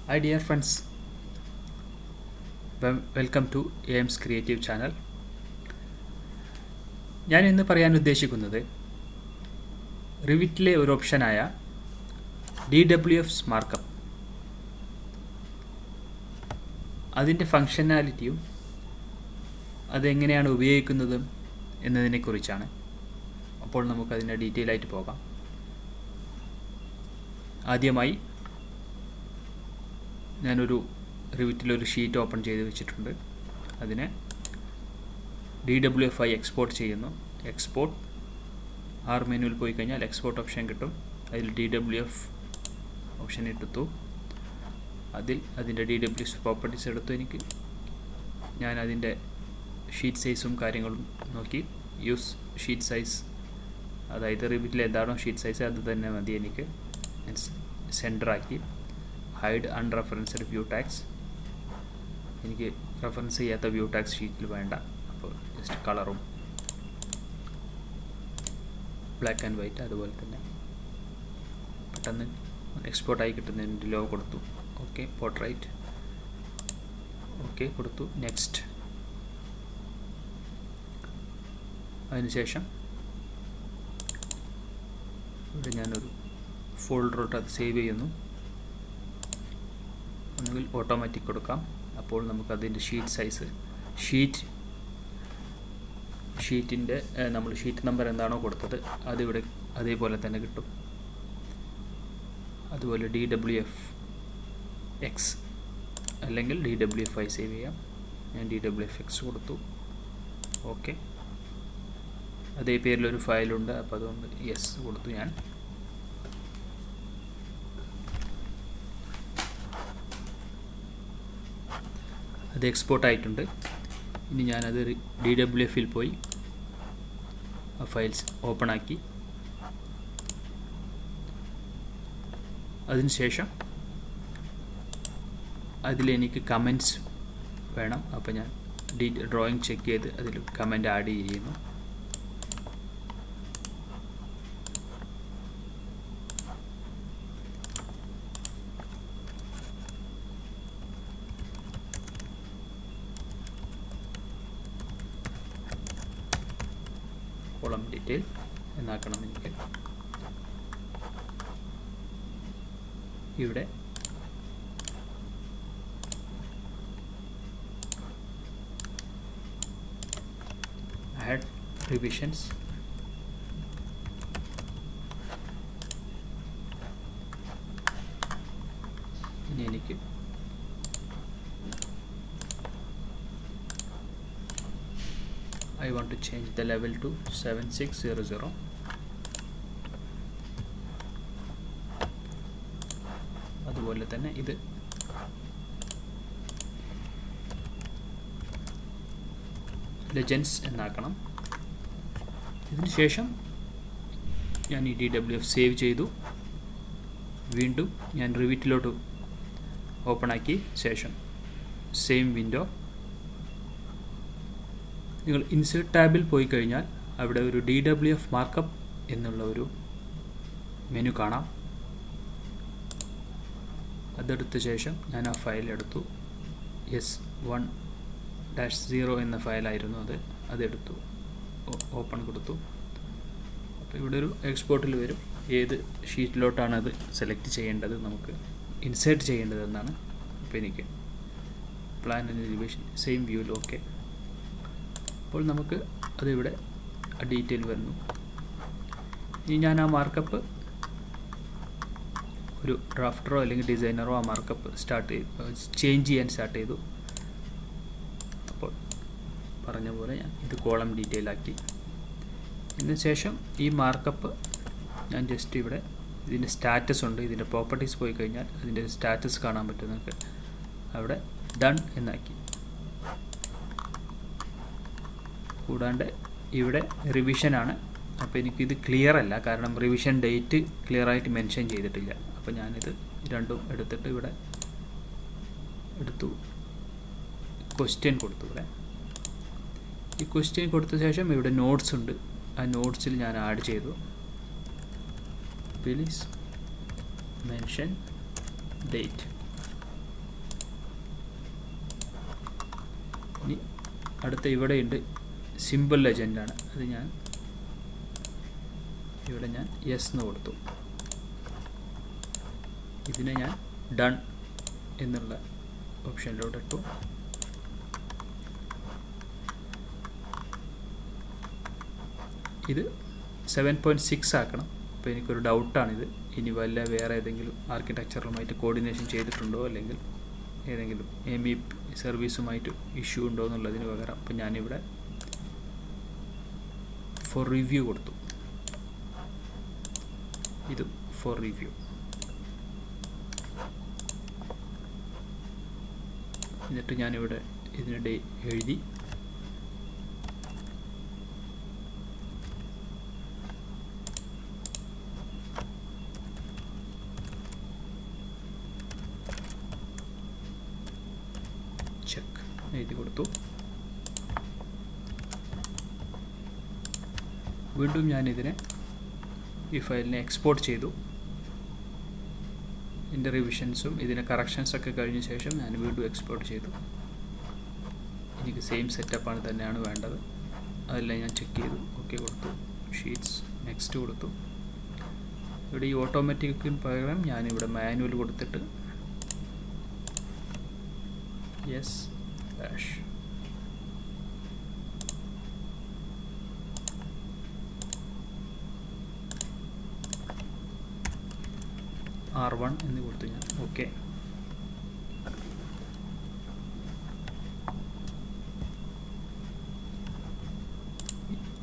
Hi dear friends, welcome to AIMS Creative Channel. ഞാൻ ഇന്ന് പറയാൻ ഉദ്ദേശിക്കുന്നത് റിവിറ്റിലെ ഒരു ഓപ്ഷനായ DWF മാർക്കപ്പ് അതിൻ്റെ ഫങ്ഷനാലിറ്റിയും അതെങ്ങനെയാണ് ഉപയോഗിക്കുന്നതും എന്നതിനെക്കുറിച്ചാണ്. അപ്പോൾ നമുക്കതിൻ്റെ ഡീറ്റെയിൽ ആയിട്ട് പോകാം. ആദ്യമായി ഞാനൊരു റിവിറ്റിലൊരു ഷീറ്റ് ഓപ്പൺ ചെയ്ത് വെച്ചിട്ടുണ്ട്. അതിനെ DWF ആയി എക്സ്പോർട്ട് ചെയ്യുന്നു. എക്സ്പോർട്ട് മെനുവിൽ പോയി കഴിഞ്ഞാൽ എക്സ്പോർട്ട് ഓപ്ഷൻ കിട്ടും. അതിൽ DWF ഓപ്ഷൻ എടുത്തു. അതിൻ്റെ DWF പ്രോപ്പർട്ടീസ് എടുത്തു. ഞാൻ അതിൻ്റെ ഷീറ്റ് സൈസും കാര്യങ്ങളും നോക്കി യൂസ് ഷീറ്റ് സൈസ്, അതായത് റിവിറ്റിൽ എന്താണോ ഷീറ്റ് സൈസ് അത് തന്നെ മതി. എനിക്ക് സെൻറ്ററാക്കി ഹൈഡ് അൺറെഫറൻസ്ഡ് വ്യൂ ടാഗ്സ്, എനിക്ക് റെഫറൻസ് ചെയ്യാത്ത വ്യൂ ടാഗ്സ് ഷീറ്റിൽ വേണ്ട. അപ്പോൾ ജസ്റ്റ് കളറും ബ്ലാക്ക് ആൻഡ് വൈറ്റ് അതുപോലെ തന്നെ പെട്ടെന്ന് എക്സ്പോർട്ടായി കിട്ടുന്നതിൻ്റെ ലോ കൊടുത്തു. ഓക്കെ, പോർട്രൈറ്റ് ഓക്കെ കൊടുത്തു. നെക്സ്റ്റ്. അതിനുശേഷം ഇവിടെ ഞാനൊരു ഫോൾഡറോട്ട് അത് സേവ് ചെയ്യുന്നു. ഒന്നുകിൽ ഓട്ടോമാറ്റിക് കൊടുക്കാം. അപ്പോൾ നമുക്കതിൻ്റെ ഷീറ്റ് സൈസ്, ഷീറ്റിൻ്റെ നമ്മൾ ഷീറ്റ് നമ്പർ എന്താണോ കൊടുത്തത് അതിവിടെ അതേപോലെ തന്നെ കിട്ടും. അതുപോലെ DWF X അല്ലെങ്കിൽ DWF ആയി സേവ് ചെയ്യാം. ഞാൻ DWF X കൊടുത്തു. ഓക്കെ, അതേ പേരിലൊരു ഫയലുണ്ട്, അപ്പോൾ അതുകൊണ്ട് യെസ് കൊടുത്തു. ഞാൻ അത് എക്സ്പോർട്ട് ആയിട്ടുണ്ട്. ഇനി ഞാനത് DWFൽ പോയി ആ ഫയൽസ് ഓപ്പൺ ആക്കി. അതിനുശേഷം അതിലെനിക്ക് കമൻറ്റ്സ് വേണം. അപ്പോൾ ഞാൻ ഡ്രോയിങ് ചെക്ക് ചെയ്ത് അതിൽ കമൻറ്റ് ആഡ് ചെയ്യുന്നു. കോളം ഡീറ്റെയിൽ എന്നാക്കണം. എനിക്ക് ഇവിടെ ആഡ് റിവിഷൻസ്, ഇനി എനിക്ക് I want to change the level to 7600. അതുപോലെ തന്നെ ഇത് ലെജൻഡ്സ് എന്നാക്കണം. ഇതിന് ശേഷം ഞാൻ ഈ DWF സേവ് ചെയ്തു. വീണ്ടും ഞാൻ റിവിറ്റിലോട്ട് ഓപ്പൺ ആക്കി ശേഷം സെയിം വിൻഡോ നിങ്ങൾ ഇൻസേർട്ട് ടാബിൽ പോയി കഴിഞ്ഞാൽ അവിടെ ഒരു DWF മാർക്കപ്പ് എന്നുള്ള ഒരു മെനു കാണാം. അതെടുത്ത ശേഷം ഞാൻ ആ ഫയൽ എടുത്തു. S1-0 എന്ന ഫയലായിരുന്നു അതെടുത്തു. ഓപ്പൺ കൊടുത്തു. അപ്പോൾ ഇവിടെ ഒരു എക്സ്പോർട്ടിൽ വരും. ഏത് ഷീറ്റിലോട്ടാണ് അത് സെലക്ട് ചെയ്യേണ്ടത്, നമുക്ക് ഇൻസേർട്ട് ചെയ്യേണ്ടതെന്നാണ്. അപ്പോൾ എനിക്ക് പ്ലാൻ ആൻഡ് എലിവേഷൻ സെയിം വ്യൂവിൽ ഓക്കെ. അപ്പോൾ നമുക്ക് അതിവിടെ ഡീറ്റെയിൽ വരുന്നു. ഇനി ഞാൻ ആ മാർക്കപ്പ് ഒരു ഡ്രാഫ്റ്ററോ അല്ലെങ്കിൽ ഡിസൈനറോ ആ മാർക്കപ്പ് ചേഞ്ച് ചെയ്യാൻ സ്റ്റാർട്ട് ചെയ്തു. അപ്പോൾ പറഞ്ഞ പോലെ ഞാൻ ഇത് കോളം ഡീറ്റെയിൽ ആക്കി. ഇതിന് ശേഷം ഈ മാർക്കപ്പ് ഞാൻ ജസ്റ്റ് ഇവിടെ ഇതിൻ്റെ സ്റ്റാറ്റസ് ഉണ്ട്. ഇതിൻ്റെ പ്രോപ്പർട്ടീസ് പോയി കഴിഞ്ഞാൽ അതിൻ്റെ സ്റ്റാറ്റസ് കാണാൻ പറ്റും നിങ്ങൾക്ക്. അവിടെ ഡൺ എന്നാക്കി. കൂടാണ്ട് ഇവിടെ റിവിഷനാണ്. അപ്പോൾ എനിക്കിത് ക്ലിയർ അല്ല, കാരണം റിവിഷൻ ഡേറ്റ് ക്ലിയർ ആയിട്ട് മെൻഷൻ ചെയ്തിട്ടില്ല. അപ്പോൾ ഞാനിത് രണ്ടും എടുത്തിട്ട് ഇവിടെ എടുത്തു. ക്വസ്റ്റ്യൻ കൊടുത്തു. ഇവിടെ ഈ ക്വസ്റ്റ്യൻ കൊടുത്ത ശേഷം ഇവിടെ നോട്ട്സ് ഉണ്ട്. ആ നോട്ട്സിൽ ഞാൻ ആഡ് ചെയ്തു. Please mention date. അടുത്ത ഇവിടെയുണ്ട് സിമ്പിൾ ലെജൻഡാണ്. അത് ഇവിടെ ഞാൻ യെസ് എന്ന് കൊടുത്തു. ഇതിനെ ഞാൻ ഡൺ എന്നുള്ള ഓപ്ഷനിലോട്ട് ഇട്ടു. ഇത് 7.6 ആക്കണം. അപ്പോൾ എനിക്കൊരു ഡൗട്ടാണിത്, ഇനി വല്ല വേറെ ഏതെങ്കിലും ആർക്കിടെക്ചറുമായിട്ട് കോർഡിനേഷൻ ചെയ്തിട്ടുണ്ടോ അല്ലെങ്കിൽ ഏതെങ്കിലും MEP സർവീസുമായിട്ട് ഇഷ്യൂ ഉണ്ടോ എന്നുള്ളതിന് പകരം അപ്പോൾ ഞാനിവിടെ ഫോർ റിവ്യൂ കൊടുത്തു. ഇത് ഫോർ റിവ്യൂ. എന്നിട്ട് ഞാനിവിടെ ഇതിനിടെ എഴുതി ചെക്ക് എഴുതി കൊടുത്തു. വീണ്ടും ഞാനിതിനെ ഈ ഫയലിനെ എക്സ്പോർട്ട് ചെയ്തു. ഇതിൻ്റെ റിവിഷൻസും ഇതിൻ്റെ കറക്ഷൻസൊക്കെ കഴിഞ്ഞ ശേഷം ഞാൻ വീണ്ടും എക്സ്പോർട്ട് ചെയ്തു. എനിക്ക് സെയിം സെറ്റപ്പാണ് തന്നെയാണ് വേണ്ടത്. അതെല്ലാം ഞാൻ ചെക്ക് ചെയ്തു, ഓക്കെ കൊടുത്തു. ഷീറ്റ്സ് നെക്സ്റ്റ് കൊടുത്തു. ഇവിടെ ഈ ഓട്ടോമാറ്റിക്കിന് പകരം ഞാനിവിടെ മാനുവൽ കൊടുത്തിട്ട് യെസ് ഡാഷ് R1 എന്ന് കൊടുത്തു ഞാൻ. ഓക്കെ.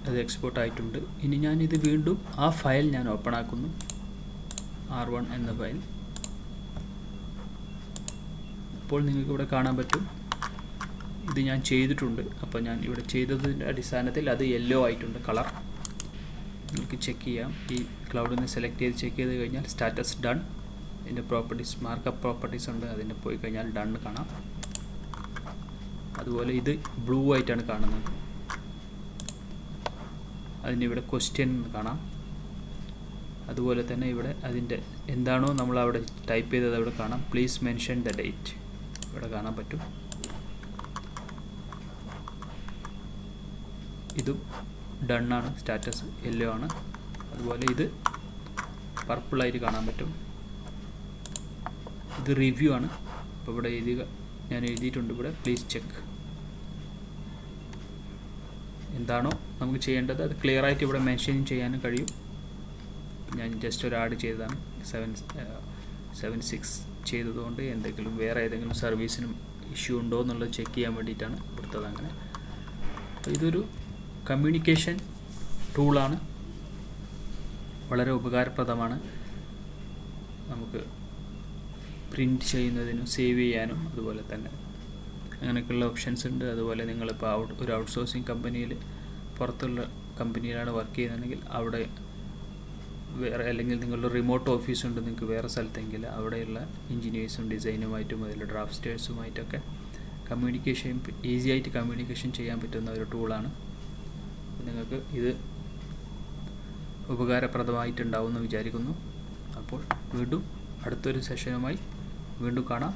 അത് എക്സ്പോർട്ട് ആയിട്ടുണ്ട്. ഇനി ഞാനിത് വീണ്ടും ആ ഫയൽ ഞാൻ ഓപ്പൺ ആക്കുന്നു, R1 എന്ന ഫയൽ. അപ്പോൾ നിങ്ങൾക്ക് ഇവിടെ കാണാൻ പറ്റും ഇത് ഞാൻ ചെയ്തിട്ടുണ്ട്. അപ്പോൾ ഞാൻ ഇവിടെ ചെയ്തതിൻ്റെ അടിസ്ഥാനത്തിൽ അത് യെല്ലോ ആയിട്ടുണ്ട് കളർ. നിങ്ങൾക്ക് ചെക്ക് ചെയ്യാം. ഈ ക്ലൗഡിൽ നിന്ന് സെലക്ട് ചെയ്ത് ചെക്ക് ചെയ്ത് കഴിഞ്ഞാൽ സ്റ്റാറ്റസ് ഡൺ. ഇതിൻ്റെ പ്രോപ്പർട്ടീസ് മാർക്കപ്പ് പ്രോപ്പർട്ടീസ് ഉണ്ട്, അതിൻ്റെ പോയി കഴിഞ്ഞാൽ ഡൺ കാണാം. അതുപോലെ ഇത് ബ്ലൂ ആയിട്ടാണ് കാണുന്നത്. അതിനിവിടെ ക്വസ്റ്റ്യൻ കാണാം. അതുപോലെ തന്നെ ഇവിടെ അതിൻ്റെ എന്താണോ നമ്മൾ അവിടെ ടൈപ്പ് ചെയ്തത് അവിടെ കാണാം. പ്ലീസ് മെൻഷൻ ദ ഡേറ്റ് ഇവിടെ കാണാൻ പറ്റും. ഇതും ഡണ്ണാണ്, സ്റ്റാറ്റസ് യെല്ലോ ആണ്. അതുപോലെ ഇത് പർപ്പിളായിട്ട് കാണാൻ പറ്റും. ഇത് റിവ്യൂ ആണ്. അപ്പോൾ ഇവിടെ ഞാൻ എഴുതിയിട്ടുണ്ട് ഇവിടെ പ്ലീസ് ചെക്ക്. എന്താണോ നമുക്ക് ചെയ്യേണ്ടത് അത് ക്ലിയർ ആയിട്ട് ഇവിടെ മെൻഷൻ ചെയ്യാനും കഴിയും. ഞാൻ ജസ്റ്റ് ഒരു ആഡ് ചെയ്തതാണ്. 7.6 ചെയ്തതുകൊണ്ട് എന്തെങ്കിലും വേറെ ഏതെങ്കിലും സർവീസിനും ഇഷ്യൂ ഉണ്ടോ എന്നുള്ളത് ചെക്ക് ചെയ്യാൻ വേണ്ടിയിട്ടാണ് കൊടുത്തത് അങ്ങനെ. അപ്പോൾ ഇതൊരു കമ്മ്യൂണിക്കേഷൻ ടൂളാണ്, വളരെ ഉപകാരപ്രദമാണ്. നമുക്ക് പ്രിൻറ്റ് ചെയ്യുന്നതിനും സേവ് ചെയ്യാനും അതുപോലെ തന്നെ അങ്ങനെയൊക്കെയുള്ള ഓപ്ഷൻസ് ഉണ്ട്. അതുപോലെ നിങ്ങളിപ്പോൾ ഒരു ഔട്ട്സോഴ്സിങ് കമ്പനിയിൽ പുറത്തുള്ള കമ്പനിയിലാണ് വർക്ക് ചെയ്യുന്നതെങ്കിൽ അവിടെ വേറെ, അല്ലെങ്കിൽ നിങ്ങളുടെ റിമോട്ട് ഓഫീസുണ്ട് നിങ്ങൾക്ക് വേറെ സ്ഥലത്തെങ്കിൽ അവിടെയുള്ള എഞ്ചിനീയേഴ്സും ഡിസൈനുമായിട്ടും അതിലുള്ള ഡ്രാഫ്റ്റേഴ്സുമായിട്ടൊക്കെ ഈസി ആയിട്ട് കമ്മ്യൂണിക്കേഷൻ ചെയ്യാൻ പറ്റുന്ന ഒരു ടൂളാണ്. നിങ്ങൾക്ക് ഇത് ഉപകാരപ്രദമായിട്ടുണ്ടാവുമെന്ന് വിചാരിക്കുന്നു. അപ്പോൾ വീണ്ടും അടുത്തൊരു സെഷനുമായി വീണ്ടും കാണാം.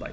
ബൈ.